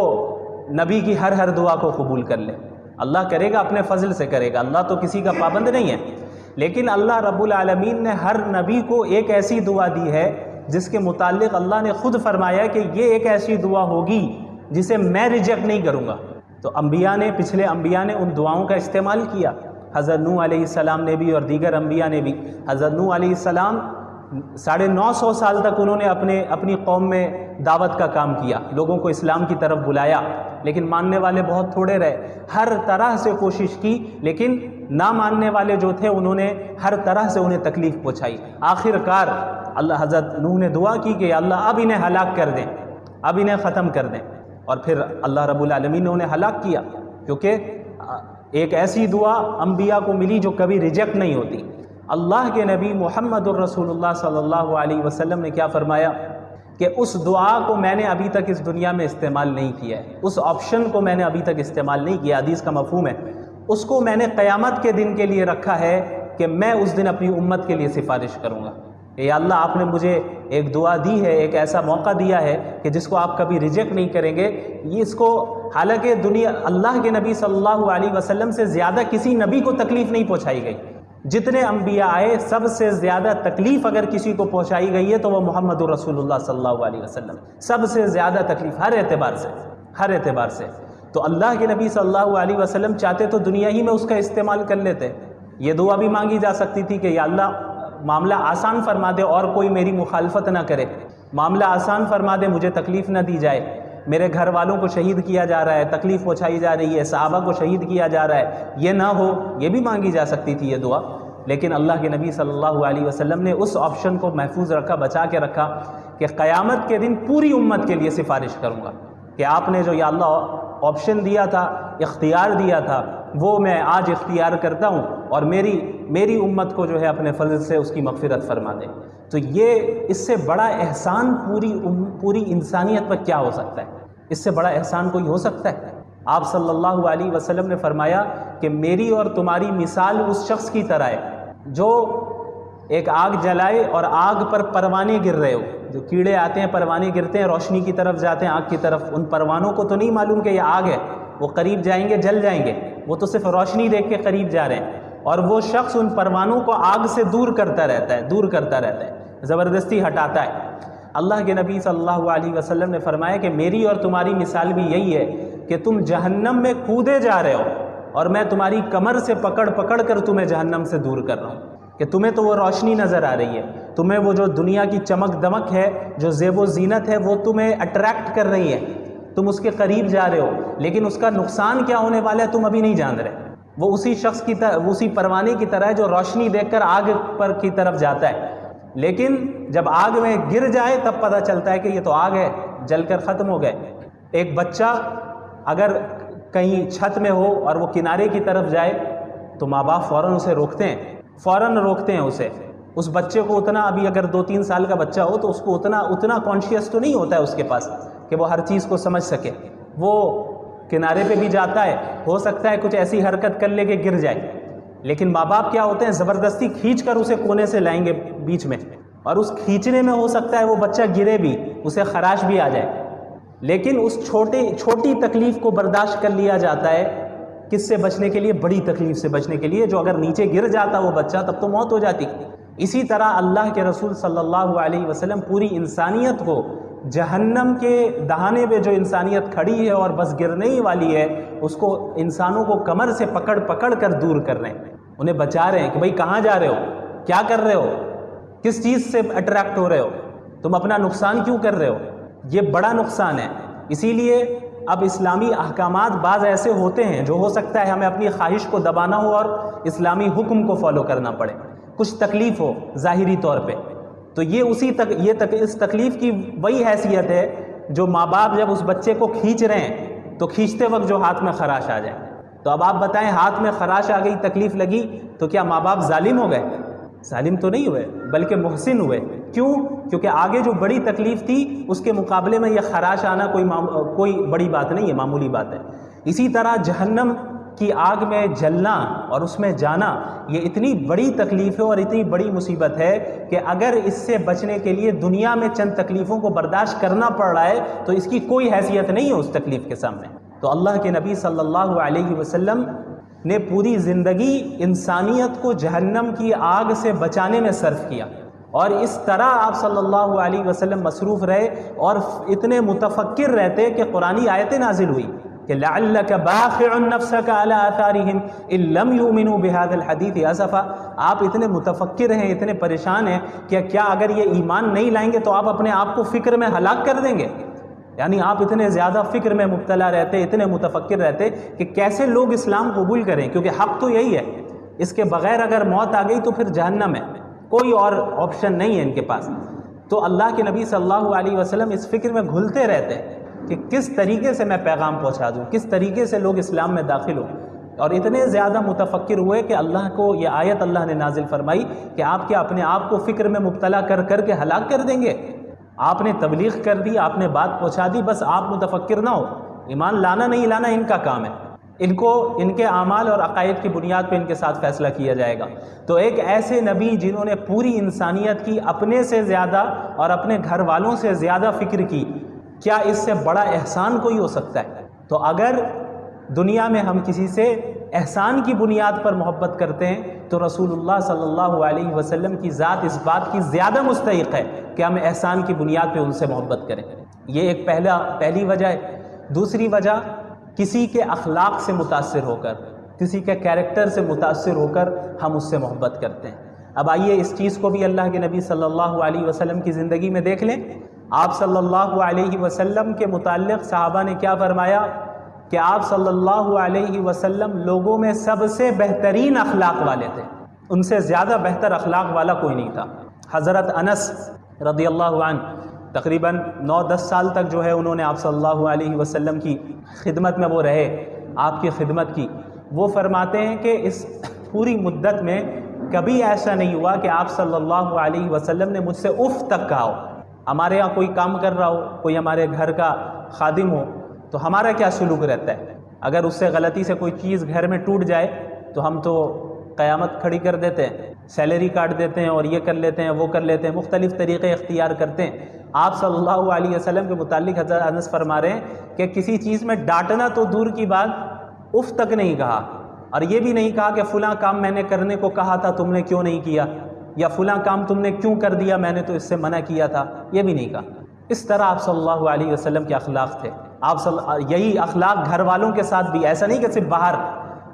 نبی کی ہر دعا کو قبول کر لے۔ اللہ کرے گا، اپنے فضل سے کرے گا، اللہ تو کسی کا پابند نہیں ہے، لیکن اللہ رب العالمین نے ہر نبی کو ایک ایسی دعا دی ہے جس کے متعلق اللہ نے خود فرمایا کہ یہ ایک ایسی دعا ہوگی جسے میں ریجیکٹ نہیں کروں گا۔ تو انبیاء نے، پچھلے انبیاء نے ان دعاؤں کا استعمال کیا۔ حضرت نوح علیہ السلام نے بھی اور دیگر انبیاء نے بھی۔ حضرت نوح علیہ السلام 950 سال تک انہوں نے اپنی قوم میں دعوت کا کام کیا، لوگوں کو اسلام کی طرف بلایا، لیکن ماننے والے بہت تھوڑے رہے۔ ہر طرح سے کوشش کی، لیکن نہ ماننے والے جو تھے انہوں نے ہر طرح سے انہیں تکلیف پہنچائی۔ آخر کار اللہ حضرت نوح نے دعا کی کہ اللہ اب انہیں ہلاک کر دیں، اب انہیں ختم کر دیں، اور پھر اللہ رب العالمین نے انہیں ہلاک کیا، کیونکہ ایک ایسی دعا انبیاء کو ملی جو کبھی ریجیکٹ نہیں ہوتی۔ اللہ کے نبی محمد الرسول اللہ صلی اللہ علیہ وسلم نے کیا فرمایا کہ اس دعا کو میں نے ابھی تک اس دنیا میں استعمال نہیں کیا ہے، اس آپشن کو میں نے ابھی تک استعمال نہیں کیا، حدیث کا مفہوم ہے، اس کو میں نے قیامت کے دن کے لیے رکھا ہے کہ میں اس دن اپنی امت کے لیے سفارش کروں گا۔ یا اللہ آپ نے مجھے ایک دعا دی ہے، ایک ایسا موقع دیا ہے کہ جس کو آپ کبھی ریجیکٹ نہیں کریں گے۔ یہ اس کو حالانکہ اللہ کے نبی صلی اللہ علیہ وسلم سے زیادہ کسی نبی کو تکلیف نہیں پہنچائی گئی، جتنے انبیاء آئے سب سے زیادہ تکلیف اگر کسی کو پہنچائی گئی ہے تو وہ محمد رسول اللہ صلی اللہ علیہ وسلم، سب سے زیادہ تکلیف ہر اعتبار سے۔ تو اللہ کے نبی صلی اللہ علیہ وسلم چاہتے تو دنیا ہی میں اس کا استعمال کر لیتے۔ یہ دعا بھی مانگی جا سکتی تھی کہ یا اللہ معاملہ آسان فرما دے اور کوئی میری مخالفت نہ کرے، معاملہ آسان فرما دے، مجھے تکلیف نہ دی جائے، میرے گھر والوں کو شہید کیا جا رہا ہے، تکلیف پہنچائی جا رہی ہے، صحابہ کو شہید کیا جا رہا ہے، یہ نہ ہو، یہ بھی مانگی جا سکتی تھی یہ دعا۔ لیکن اللہ کے نبی صلی اللہ علیہ وسلم نے اس آپشن کو محفوظ رکھا، بچا کے رکھا کہ قیامت کے دن پوری امت کے لیے سفارش کروں گا کہ آپ نے جو یا اللہ آپشن دیا تھا، اختیار دیا تھا، وہ میں آج اختیار کرتا ہوں اور میری امت کو جو ہے اپنے فضل سے اس کی مغفرت فرما دے۔ تو یہ اس سے بڑا احسان پوری انسانیت پر کیا ہو سکتا ہے؟ اس سے بڑا احسان کوئی ہو سکتا ہے؟ آپ صلی اللہ علیہ وسلم نے فرمایا کہ میری اور تمہاری مثال اس شخص کی طرح ہے جو ایک آگ جلائے اور آگ پر پروانے گر رہے ہو، جو کیڑے آتے ہیں پروانے گرتے ہیں، روشنی کی طرف جاتے ہیں، آگ کی طرف، ان پروانوں کو تو نہیں معلوم کہ یہ آگ ہے، وہ قریب جائیں گے جل جائیں گے، وہ تو صرف روشنی دیکھ کے قریب جا رہے ہیں، اور وہ شخص ان پروانوں کو آگ سے دور کرتا رہتا ہے، زبردستی ہٹاتا ہے۔ اللہ کے نبی صلی اللہ علیہ وسلم نے فرمایا کہ میری اور تمہاری مثال بھی یہی ہے کہ تم جہنم میں کودے جا رہے ہو اور میں تمہاری کمر سے پکڑ کر تمہیں جہنم سے دور کر رہا ہوں، کہ تمہیں تو وہ روشنی نظر آ رہی ہے، تمہیں وہ جو دنیا کی چمک دمک ہے، جو زیب و زینت ہے، وہ تمہیں اٹریکٹ کر رہی ہے، تم اس کے قریب جا رہے ہو، لیکن اس کا نقصان کیا ہونے والا ہے تم ابھی نہیں جان رہے۔ وہ اسی شخص کی طرح، اسی پروانے کی طرح ہے جو روشنی دیکھ کر آگ پر کی طرف جاتا ہے، لیکن جب آگ میں گر جائے تب پتہ چلتا ہے کہ یہ تو آگ ہے، جل کر ختم ہو گئے۔ ایک بچہ اگر کہیں چھت میں ہو اور وہ کنارے کی طرف جائے تو ماں باپ فوراً اسے روکتے ہیں اسے، اس بچے کو اتنا، ابھی اگر 2-3 سال کا بچہ ہو تو اس کو اتنا کانشیس تو نہیں ہوتا ہے اس کے پاس کہ وہ ہر چیز کو سمجھ سکے، وہ کنارے پہ بھی جاتا ہے، ہو سکتا ہے کچھ ایسی حرکت کر لے کہ گر جائے، لیکن ماں باپ کیا ہوتے ہیں، زبردستی کھینچ کر اسے کونے سے لائیں گے بیچ میں، اور اس کھینچنے میں ہو سکتا ہے وہ بچہ گرے بھی، اسے خراش بھی آ جائے، لیکن اس چھوٹی تکلیف کو برداشت کر لیا جاتا ہے، کس سے بچنے کے لیے؟ بڑی تکلیف سے بچنے کے لیے، جو اگر نیچے گر جاتا وہ بچہ تب تو موت ہو جاتی۔ اسی طرح اللہ کے رسول صلی اللہ علیہ وسلم پوری انسانیت کو جہنم کے دہانے پہ جو انسانیت کھڑی ہے اور بس گرنے ہی والی ہے، اس کو انسانوں کو کمر سے پکڑ کر دور کر رہے ہیں، انہیں بچا رہے ہیں کہ بھئی کہاں جا رہے ہو، کیا کر رہے ہو، کس چیز سے اٹریکٹ ہو رہے ہو، تم اپنا نقصان کیوں کر رہے ہو؟ یہ بڑا نقصان ہے۔ اسی لیے اب اسلامی احکامات بعض ایسے ہوتے ہیں جو ہو سکتا ہے ہمیں اپنی خواہش کو دبانا ہو اور اسلامی حکم کو فالو کرنا پڑے، کچھ تکلیف ہو ظاہری طور پہ، تو یہ اس تکلیف کی وہی حیثیت ہے جو ماں باپ جب اس بچے کو کھینچ رہے ہیں تو کھینچتے وقت جو ہاتھ میں خراش آ جائے، تو اب آپ بتائیں ہاتھ میں خراش آ گئی، تکلیف لگی، تو کیا ماں باپ ظالم ہو گئے؟ ظالم تو نہیں ہوئے بلکہ محسن ہوئے۔ کیوں؟ کیونکہ آگے جو بڑی تکلیف تھی اس کے مقابلے میں یہ خراش آنا کوئی بڑی بات نہیں ہے، معمولی بات ہے۔ اسی طرح جہنم کی آگ میں جلنا اور اس میں جانا یہ اتنی بڑی تکلیف ہے اور اتنی بڑی مصیبت ہے کہ اگر اس سے بچنے کے لیے دنیا میں چند تکلیفوں کو برداشت کرنا پڑ رہا ہے تو اس کی کوئی حیثیت نہیں ہے اس تکلیف کے سامنے۔ تو اللہ کے نبی صلی اللہ علیہ وسلم نے پوری زندگی انسانیت کو جہنم کی آگ سے بچانے میں صرف کیا، اور اس طرح آپ صلی اللہ علیہ وسلم مصروف رہے اور اتنے متفکر رہتے کہ قرآنی آیتیں نازل ہوئی کہ لعلک باخع نفسک علی آثارہم ان لم یؤمنوا بہذا الحدیث اسفا، آپ اتنے متفکر ہیں، اتنے پریشان ہیں کہ کیا اگر یہ ایمان نہیں لائیں گے تو آپ اپنے آپ کو فکر میں ہلاک کر دیں گے؟ یعنی آپ اتنے زیادہ فکر میں مبتلا رہتے، اتنے متفکر رہتے کہ کیسے لوگ اسلام قبول کریں، کیونکہ حق تو یہی ہے، اس کے بغیر اگر موت آ گئی تو پھر جہنم ہے، کوئی اور آپشن نہیں ہے ان کے پاس۔ تو اللہ کے نبی صلی اللہ علیہ وسلم اس فکر میں گھلتے رہتے کہ کس طریقے سے میں پیغام پہنچا دوں، کس طریقے سے لوگ اسلام میں داخل ہوں۔ اور اتنے زیادہ متفکر ہوئے کہ اللہ کو یہ آیت اللہ نے نازل فرمائی کہ آپ کیا اپنے آپ کو فکر میں مبتلا کر کر کے ہلاک کر دیں گے؟ آپ نے تبلیغ کر دی، آپ نے بات پہنچا دی، بس آپ متفکر نہ ہو، ایمان لانا نہیں لانا ان کا کام ہے، ان کو ان کے اعمال اور عقائد کی بنیاد پہ ان کے ساتھ فیصلہ کیا جائے گا۔ تو ایک ایسے نبی جنہوں نے پوری انسانیت کی، اپنے سے زیادہ اور اپنے گھر والوں سے زیادہ فکر کی، کیا اس سے بڑا احسان کوئی ہو سکتا ہے؟ تو اگر دنیا میں ہم کسی سے احسان کی بنیاد پر محبت کرتے ہیں تو رسول اللہ صلی اللہ علیہ وسلم کی ذات اس بات کی زیادہ مستحق ہے کہ ہم احسان کی بنیاد پہ ان سے محبت کریں۔ یہ ایک پہلی وجہ ہے۔ دوسری وجہ، کسی کے اخلاق سے متاثر ہو کر، کسی کے کیریکٹر سے متاثر ہو کر ہم اس سے محبت کرتے ہیں۔ اب آئیے اس چیز کو بھی اللہ کے نبی صلی اللہ علیہ وسلم کی زندگی میں دیکھ لیں۔ آپ صلی اللہ علیہ وسلم کے متعلق صحابہ نے کیا فرمایا کہ آپ صلی اللہ علیہ وسلم لوگوں میں سب سے بہترین اخلاق والے تھے، ان سے زیادہ بہتر اخلاق والا کوئی نہیں تھا۔ حضرت انس رضی اللہ عنہ تقریباً 9-10 سال تک جو ہے انہوں نے آپ صلی اللہ علیہ وسلم کی خدمت میں وہ رہے، آپ کی خدمت کی۔ وہ فرماتے ہیں کہ اس پوری مدت میں کبھی ایسا نہیں ہوا کہ آپ صلی اللہ علیہ وسلم نے مجھ سے اف تک کہا ہو۔ ہمارے یہاں کوئی کام کر رہا ہو، کوئی ہمارے گھر کا خادم ہو، تو ہمارا کیا سلوک رہتا ہے؟ اگر اس سے غلطی سے کوئی چیز گھر میں ٹوٹ جائے تو ہم تو قیامت کھڑی کر دیتے ہیں، سیلری کاٹ دیتے ہیں اور یہ کر لیتے ہیں، وہ کر لیتے ہیں، مختلف طریقے اختیار کرتے ہیں۔ آپ صلی اللہ علیہ وسلم کے متعلق حضرت انس فرما رہے ہیں کہ کسی چیز میں ڈانٹنا تو دور کی بات، اف تک نہیں کہا، اور یہ بھی نہیں کہا کہ فلاں کام میں نے کرنے کو کہا تھا تم نے کیوں نہیں کیا، یا فلاں کام تم نے کیوں کر دیا، میں نے تو اس سے منع کیا تھا، یہ بھی نہیں کہا۔ اس طرح آپ صلی اللہ علیہ وسلم کے اخلاق تھے۔ یہی اخلاق گھر والوں کے ساتھ بھی، ایسا نہیں کہ صرف باہر۔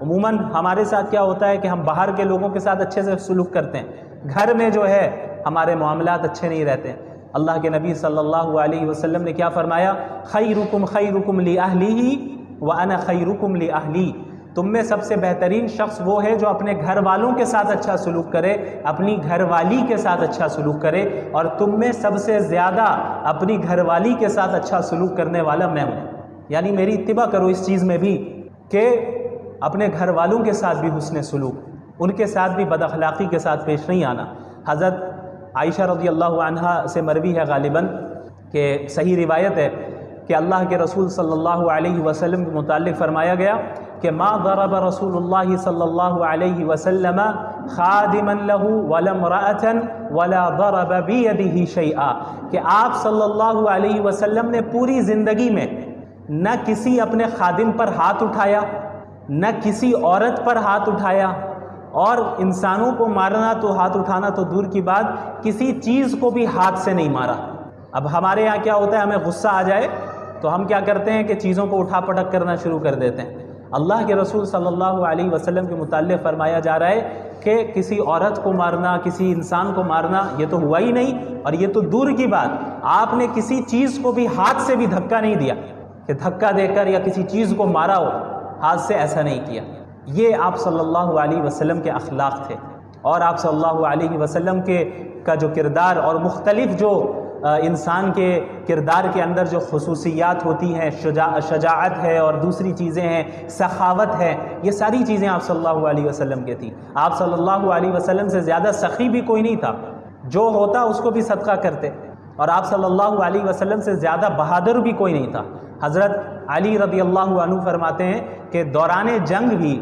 عموماً ہمارے ساتھ کیا ہوتا ہے کہ ہم باہر کے لوگوں کے ساتھ اچھے سے سلوک کرتے ہیں، گھر میں جو ہے ہمارے معاملات اچھے نہیں رہتے۔ اللہ کے نبی صلی اللہ علیہ وسلم نے کیا فرمایا؟ خیرکم خیرکم لأہلہ وانا خیرکم لأہلی۔ تم میں سب سے بہترین شخص وہ ہے جو اپنے گھر والوں کے ساتھ اچھا سلوک کرے، اپنی گھر والی کے ساتھ اچھا سلوک کرے، اور تم میں سب سے زیادہ اپنی گھر والی کے ساتھ اچھا سلوک کرنے والا میں ہوں۔ یعنی میری اتباع کرو اس چیز میں بھی کہ اپنے گھر والوں کے ساتھ بھی حسن سلوک، ان کے ساتھ بھی بد اخلاقی کے ساتھ پیش نہیں آنا۔ حضرت عائشہ رضی اللہ عنہا سے مروی ہے غالباً کہ صحیح روایت ہے کہ اللہ کے رسول صلی اللہ علیہ وسلم کے متعلق فرمایا گیا کہ ما ضرب رسول اللہ صلی اللہ علیہ وسلم خادما له ولا امرأة ولا ضرب بيده شيئا، کہ آپ صلی اللہ علیہ وسلم نے پوری زندگی میں نہ کسی اپنے خادم پر ہاتھ اٹھایا، نہ کسی عورت پر ہاتھ اٹھایا، اور انسانوں کو مارنا تو ہاتھ اٹھانا تو دور کی بات، کسی چیز کو بھی ہاتھ سے نہیں مارا۔ اب ہمارے یہاں کیا ہوتا ہے، ہمیں غصہ آ جائے تو ہم کیا کرتے ہیں کہ چیزوں کو اٹھا پٹک کرنا شروع کر دیتے ہیں۔ اللہ کے رسول صلی اللہ علیہ وسلم کے متعلق فرمایا جا رہا ہے کہ کسی عورت کو مارنا، کسی انسان کو مارنا یہ تو ہوا ہی نہیں، اور یہ تو دور کی بات، آپ نے کسی چیز کو بھی ہاتھ سے بھی دھکا نہیں دیا کہ دھکا دے کر یا کسی چیز کو مارا ہو، ہاتھ سے ایسا نہیں کیا۔ یہ آپ صلی اللہ علیہ وسلم کے اخلاق تھے، اور آپ صلی اللہ علیہ وسلم کا جو کردار اور مختلف جو انسان کے کردار کے اندر جو خصوصیات ہوتی ہیں، شجاعت ہے اور دوسری چیزیں ہیں، سخاوت ہے، یہ ساری چیزیں آپ صلی اللہ علیہ وسلم کے تھیں۔ آپ صلی اللہ علیہ وسلم سے زیادہ سخی بھی کوئی نہیں تھا، جو ہوتا اس کو بھی صدقہ کرتے، اور آپ صلی اللہ علیہ وسلم سے زیادہ بہادر بھی کوئی نہیں تھا۔ حضرت علی رضی اللہ عنہ فرماتے ہیں کہ دوران جنگ بھی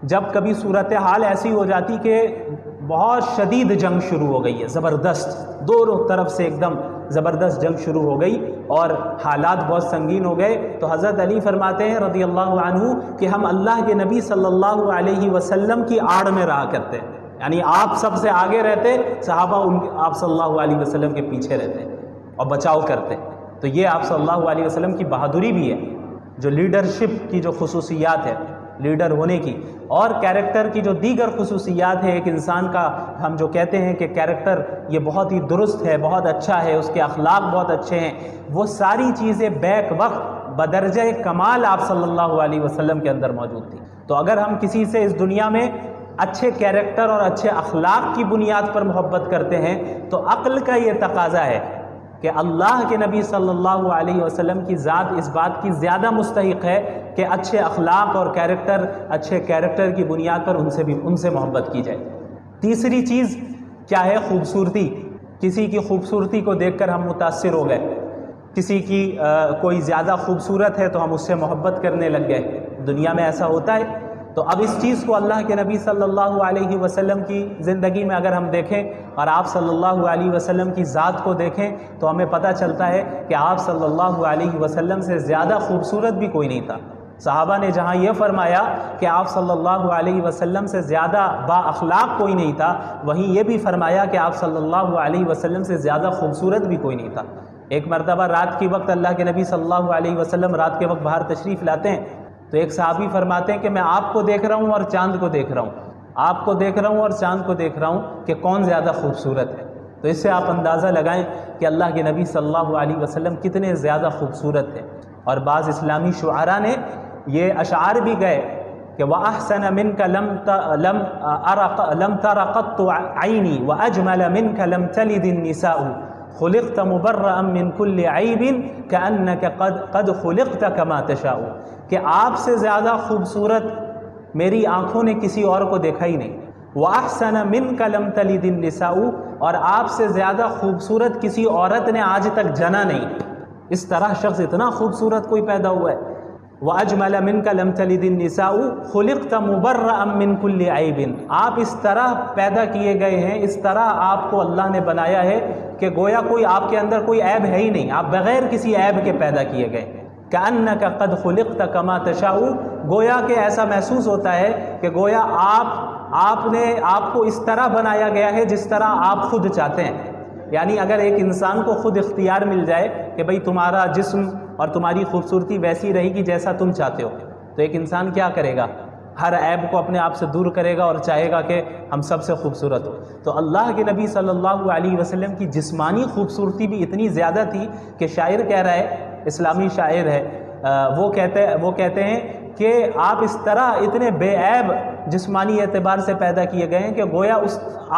جب کبھی صورتحال ایسی ہو جاتی کہ بہت شدید جنگ شروع ہو گئی ہے، زبردست، دونوں طرف سے ایک دم زبردست جنگ شروع ہو گئی اور حالات بہت سنگین ہو گئے، تو حضرت علی فرماتے ہیں رضی اللہ عنہ کہ ہم اللہ کے نبی صلی اللہ علیہ وسلم کی آڑ میں رہا کرتے، یعنی آپ سب سے آگے رہتے، صحابہ آپ صلی اللہ علیہ وسلم کے پیچھے رہتے اور بچاؤ کرتے۔ تو یہ آپ صلی اللہ علیہ وسلم کی بہادری بھی ہے، جو لیڈرشپ کی جو خصوصیات ہے، لیڈر ہونے کی، اور کیریکٹر کی جو دیگر خصوصیات ہے۔ ایک انسان کا ہم جو کہتے ہیں کہ کیریکٹر یہ بہت ہی درست ہے، بہت اچھا ہے، اس کے اخلاق بہت اچھے ہیں، وہ ساری چیزیں بیک وقت بدرجہ کمال آپ صلی اللہ علیہ وسلم کے اندر موجود تھی۔ تو اگر ہم کسی سے اس دنیا میں اچھے کیریکٹر اور اچھے اخلاق کی بنیاد پر محبت کرتے ہیں تو عقل کا یہ تقاضا ہے کہ اللہ کے نبی صلی اللہ علیہ وسلم کی ذات اس بات کی زیادہ مستحق ہے کہ اچھے اخلاق اور اچھے کیریکٹر کی بنیاد پر ان سے محبت کی جائے۔ تیسری چیز کیا ہے؟ خوبصورتی۔ کسی کی خوبصورتی کو دیکھ کر ہم متاثر ہو گئے، کسی کی کوئی زیادہ خوبصورت ہے تو ہم اس سے محبت کرنے لگ گئے۔ دنیا میں ایسا ہوتا ہے۔ تو اب اس چیز کو اللہ کے نبی صلی اللہ علیہ وسلم کی زندگی میں اگر ہم دیکھیں اور آپ صلی اللہ علیہ وسلم کی ذات کو دیکھیں تو ہمیں پتہ چلتا ہے کہ آپ صلی اللہ علیہ وسلم سے زیادہ خوبصورت بھی کوئی نہیں تھا۔ صحابہ نے جہاں یہ فرمایا کہ آپ صلی اللہ علیہ وسلم سے زیادہ با اخلاق کوئی نہیں تھا، وہیں یہ بھی فرمایا کہ آپ صلی اللہ علیہ وسلم سے زیادہ خوبصورت بھی کوئی نہیں تھا۔ ایک مرتبہ رات کے وقت اللہ کے نبی صلی اللہ علیہ وسلم رات کے وقت باہر تشریف لاتے ہیں تو ایک صحابی فرماتے ہیں کہ میں آپ کو دیکھ رہا ہوں اور چاند کو دیکھ رہا ہوں، آپ کو دیکھ رہا ہوں اور چاند کو دیکھ رہا ہوں کہ کون زیادہ خوبصورت ہے۔ تو اس سے آپ اندازہ لگائیں کہ اللہ کے نبی صلی اللہ علیہ وسلم کتنے زیادہ خوبصورت تھے۔ اور بعض اسلامی شعراء نے یہ اشعار بھی گئے کہ وَأَحْسَنَ مِنْكَ لَمْ تَرَ قَطُّ عَيْنِي وَأَجْمَلَ مِنْكَ لَمْ تَلِدِ النِّسَاءُ خُلِقْتَ مُبَرَّأً مِنْ كُلِّ عَيْبٍ كَأَنَّكَ قَدْ خُلِقْتَ كَمَا تَشَاءُ، کہ آپ سے زیادہ خوبصورت میری آنکھوں نے کسی اور کو دیکھا ہی نہیں۔ وَأَحْسَنَ مِنْكَ لَمْ تَلِدِ النِّسَاءُ، اور آپ سے زیادہ خوبصورت کسی عورت نے آج تک جنا نہیں۔ اس طرح شخص اتنا خوبصورت کوئی پیدا ہوا ہے۔ وَأَجْمَلَ مِنْكَ لَمْ تَلِدِ النِّسَاءُ خُلِقْتَ مُبَرَّأً مِنْ كُلِّ عَيْبٍ، آپ اس طرح پیدا کیے گئے ہیں، اس طرح آپ کو اللہ نے بنایا ہے کہ گویا کوئی آپ کے اندر کوئی عیب ہے ہی نہیں، آپ بغیر کسی عیب کے پیدا کیے گئے۔ كَأَنَّكَ قَدْ خُلِقْتَ كَمَا تَشَاءُ، گویا کہ ایسا محسوس ہوتا ہے کہ گویا آپ کو اس طرح بنایا گیا ہے جس طرح آپ خود چاہتے ہیں۔ یعنی اگر ایک انسان کو خود اختیار مل جائے کہ بھئی تمہارا جسم اور تمہاری خوبصورتی ویسی رہے گی جیسا تم چاہتے ہو، تو ایک انسان کیا کرے گا؟ ہر عیب کو اپنے آپ سے دور کرے گا اور چاہے گا کہ ہم سب سے خوبصورت ہو۔ تو اللہ کے نبی صلی اللہ علیہ وسلم کی جسمانی خوبصورتی بھی اتنی زیادہ تھی کہ شاعر کہہ رہا ہے، اسلامی شاعر ہے، وہ کہتے ہیں کہ آپ اس طرح اتنے بے عیب جسمانی اعتبار سے پیدا کیے گئے ہیں کہ گویا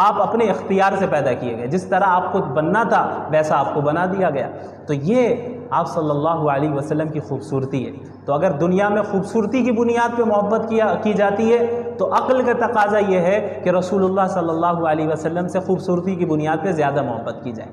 آپ اپنے اختیار سے پیدا کیے گئے، جس طرح آپ کو بننا تھا ویسا آپ کو بنا دیا گیا۔ تو یہ آپ صلی اللہ علیہ وسلم کی خوبصورتی ہے۔ تو اگر دنیا میں خوبصورتی کی بنیاد پہ محبت کی جاتی ہے تو عقل کا تقاضا یہ ہے کہ رسول اللہ صلی اللہ علیہ وسلم سے خوبصورتی کی بنیاد پہ زیادہ محبت کی جائے۔